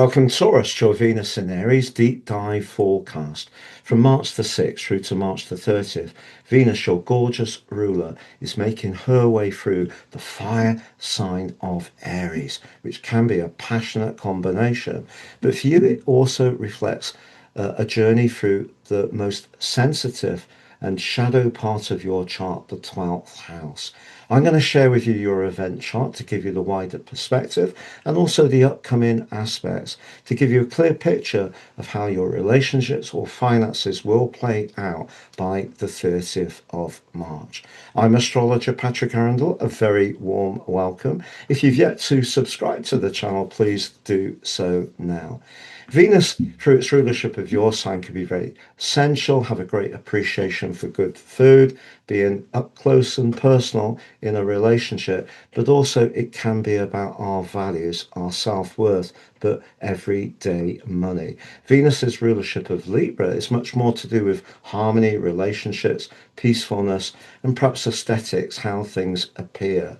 Welcome, Taurus, to your Venus in Aries deep dive forecast. From March the 6th through to March the 30th, Venus, your gorgeous ruler, is making her way through the fire sign of Aries, which can be a passionate combination. But for you, it also reflects a journey through the most sensitive and shadow part of your chart, the 12th house. I'm going to share with you your event chart to give you the wider perspective and also the upcoming aspects to give you a clear picture of how your relationships or finances will play out by the 30th of March. I'm astrologer Patrick Arundell. A very warm welcome. If you've yet to subscribe to the channel, please do so now. Venus, through its rulership of your sign, can be very sensual, have a great appreciation for good food, being up close and personal in a relationship, but also it can be about our values, our self-worth, but everyday money. Venus's rulership of Libra is much more to do with harmony, relationships, peacefulness, and perhaps aesthetics, how things appear.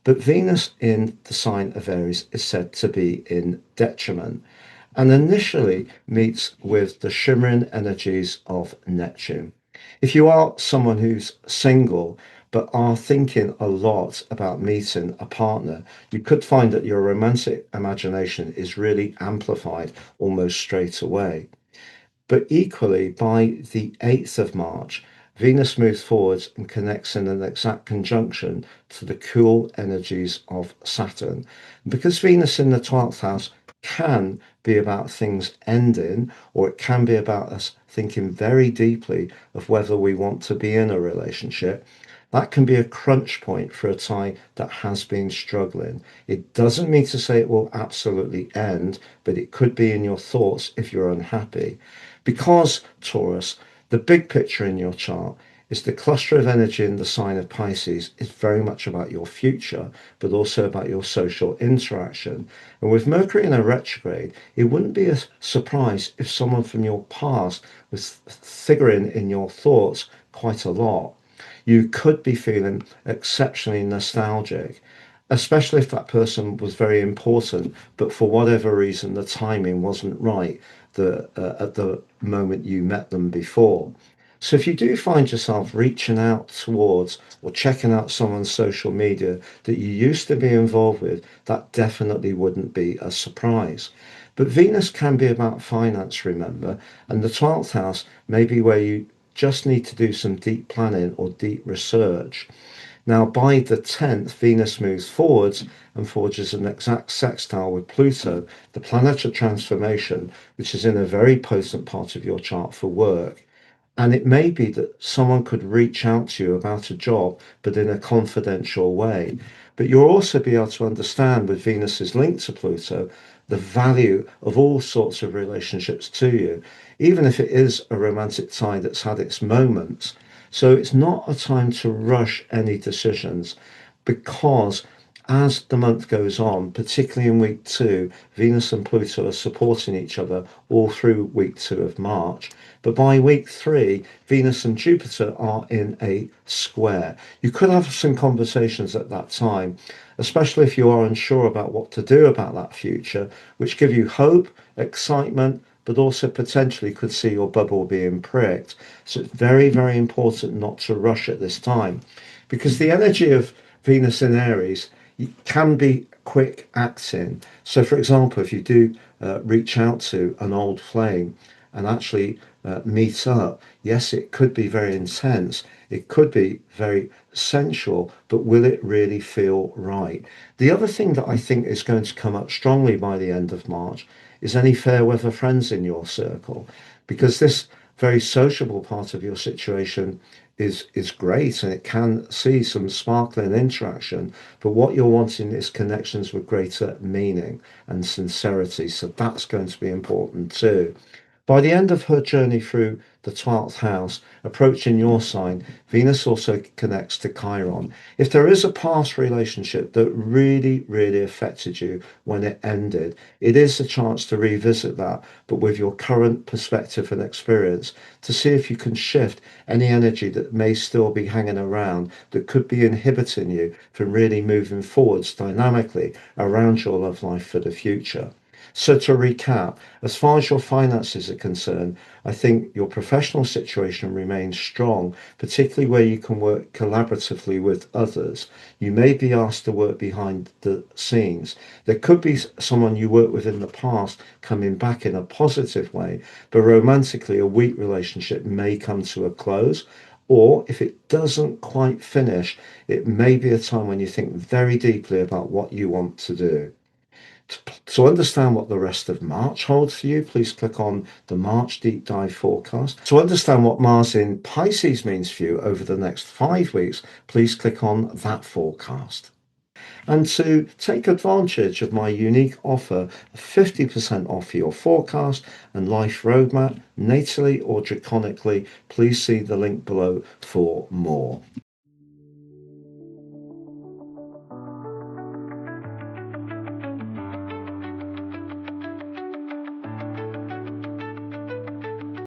But Venus in the sign of Aries is said to be in detriment and initially meets with the shimmering energies of Neptune. If you are someone who's single but are thinking a lot about meeting a partner, you could find that your romantic imagination is really amplified almost straight away. But equally, by the 8th of March, Venus moves forwards and connects in an exact conjunction to the cool energies of Saturn. Because Venus in the 12th house can be about things ending, or it can be about us thinking very deeply of whether we want to be in a relationship. That can be a crunch point for a tie that has been struggling. It doesn't mean to say it will absolutely end, but it could be in your thoughts if you're unhappy. Because, Taurus, the big picture in your chart is the cluster of energy in the sign of Pisces is very much about your future, but also about your social interaction. And with Mercury in a retrograde, it wouldn't be a surprise if someone from your past was figuring in your thoughts quite a lot. You could be feeling exceptionally nostalgic, especially if that person was very important, but for whatever reason, the timing wasn't right at the moment you met them before. So if you do find yourself reaching out towards or checking out someone's social media that you used to be involved with, that definitely wouldn't be a surprise. But Venus can be about finance, remember, and the 12th house may be where you just need to do some deep planning or deep research. Now, by the 10th, Venus moves forwards and forges an exact sextile with Pluto, the planet of transformation, which is in a very potent part of your chart for work. And it may be that someone could reach out to you about a job, but in a confidential way. But you'll also be able to understand with Venus's link to Pluto the value of all sorts of relationships to you, even if it is a romantic tie that's had its moments. So it's not a time to rush any decisions because as the month goes on, particularly in week two, Venus and Pluto are supporting each other all through week two of March. But by week three, Venus and Jupiter are in a square. You could have some conversations at that time, especially if you are unsure about what to do about that future, which give you hope, excitement, but also potentially could see your bubble being pricked. So it's very, very important not to rush at this time because the energy of Venus in Aries can be quick acting. So, for example, if you do reach out to an old flame and actually meet up, yes, it could be very intense. It could be very sensual, but will it really feel right? The other thing that I think is going to come up strongly by the end of March is any fair weather friends in your circle, because this very sociable part of your situation is great and it can see some sparkling interaction, but what you're wanting is connections with greater meaning and sincerity. So that's going to be important too. By the end of her journey through the 12th house, approaching your sign, Venus also connects to Chiron. If there is a past relationship that really, really affected you when it ended, it is a chance to revisit that, but with your current perspective and experience, to see if you can shift any energy that may still be hanging around that could be inhibiting you from really moving forwards dynamically around your love life for the future. So to recap, as far as your finances are concerned, I think your professional situation remains strong, particularly where you can work collaboratively with others. You may be asked to work behind the scenes. There could be someone you worked with in the past coming back in a positive way, but romantically, a weak relationship may come to a close. Or if it doesn't quite finish, it may be a time when you think very deeply about what you want to do. To understand what the rest of March holds for you, please click on the March Deep Dive Forecast. To understand what Mars in Pisces means for you over the next 5 weeks, please click on that forecast. And to take advantage of my unique offer of 50% off your forecast and life roadmap, natally or draconically, please see the link below for more.